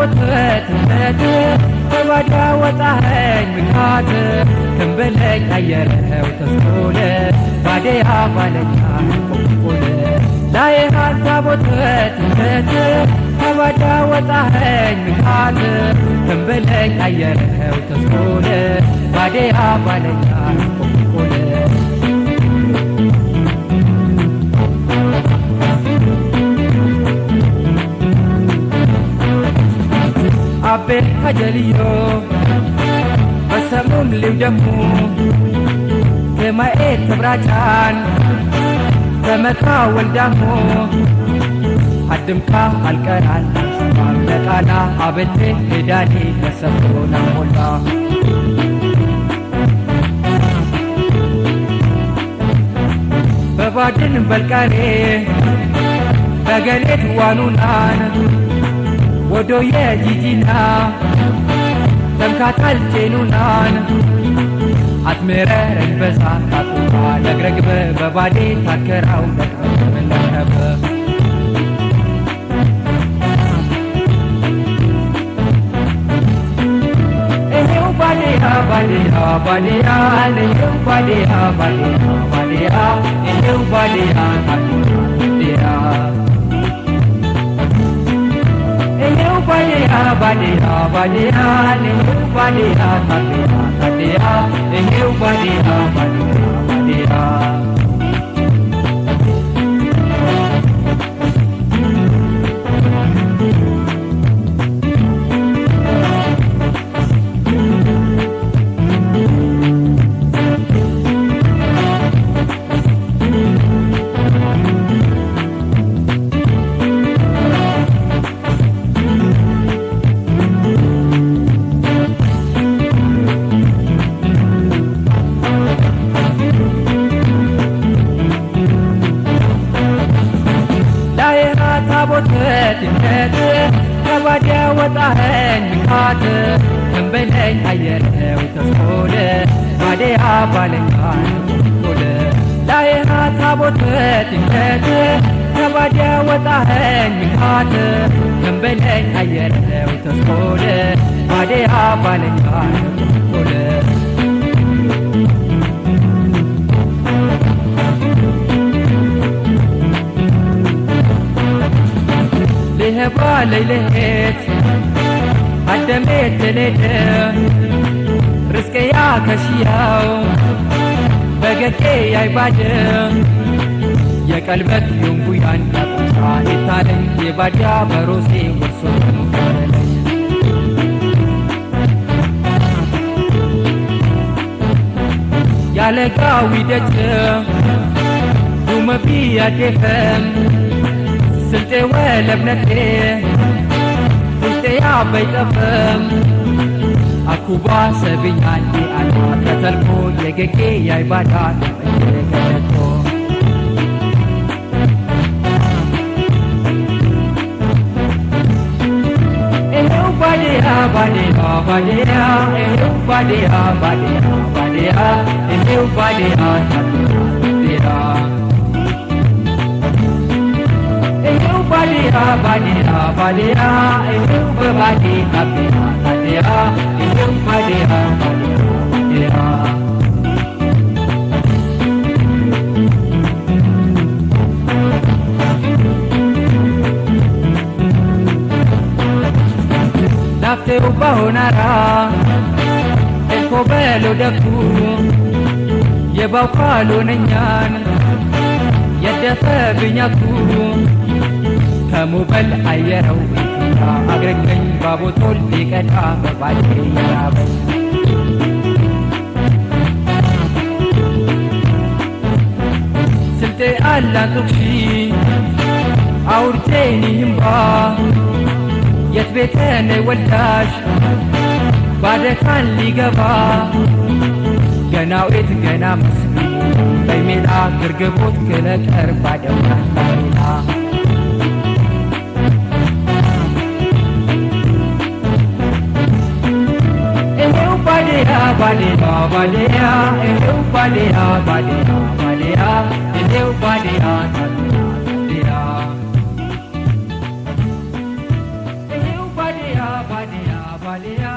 ታቦት ተባዳ ወጣኸኝ ምካት ከንበለኝ አየረው ተስቆለ ባዴያ ባለኛ ቆቆለ ላይሃን ታቦት ተባዳ ወጣኸኝ ምካት ከንበለኝ አየረው ተስቆለ ባዴያ ባለኛ ቆቆለ አቤ ሀጀልዮ በሰሙም ልውደሙ ከማኤት ተብራጫን ተመካ ወልዳሞ አድምካ አልቀራል ማለቃና አበቴ ሄዳኔ ለሰብሮና ሞላ በባድን በልቃሬ በገሌት ዋኑናን ወዶየ ጂጂና ተምካታል ቴኑናን አትመረረኝ በዛ ታቁባ ለግረግበ በባዴ ታከራው ለግረበ እሄው ባዴያ ባዴያ ባዴያ እሄው ባዴያ ባዴያ ባዴያ እሄው ባዴያ ባዴያ ባዴያ ባዴያ ባዴያ እሄው ባዴያ ባዴያ ባዴያ እሄው ባዴያ ባዴያ ተባዳ ወጣኸኝ ምካት ከንበለኝ አየረው ተስቆለ ባዴያ ባለኛ ቆቆለ ላይሃ ታቦት ተባዳ ወጣኸኝ ምካት ከንበለኝ አየረው ተስቆለ ባዴያ ባለኛ ቆቆለ لهبا ليلهت قدمت ليلة رزقي يا كشياو بقكي يا بادم يا قلبك يوم بيان يا قصان التالي يا باديا بروسي ورسول مكالي يا لقاوي دجم دوم بيا تفهم سلطة ولا بنتي سلطة يا بيت أفهم أكو باسبي عندي أنا كتلكو يجيكي يا عبادات يجيكو إيهو باديا باديا باديا إيهو باديا باديا باديا إيهو باديا باديا badia badia badia eheu badia badia eheu badia badia nafte ubahonara eko belo daku yebawqalu nenyan yedefe binyaku كموبل أيرو إتنا أغرقن بابو طول بيكتا ببالي يرابي سلتي ألا تقشي أورتيني همبا يتبتاني والتاش بعد كان لي قبا قناويت قنا مسلم بيميلا قرقبوت كلك أربع دولة بيميلا badia badia eheu badia badia badia eheu badia badia eheu badia ዋልያ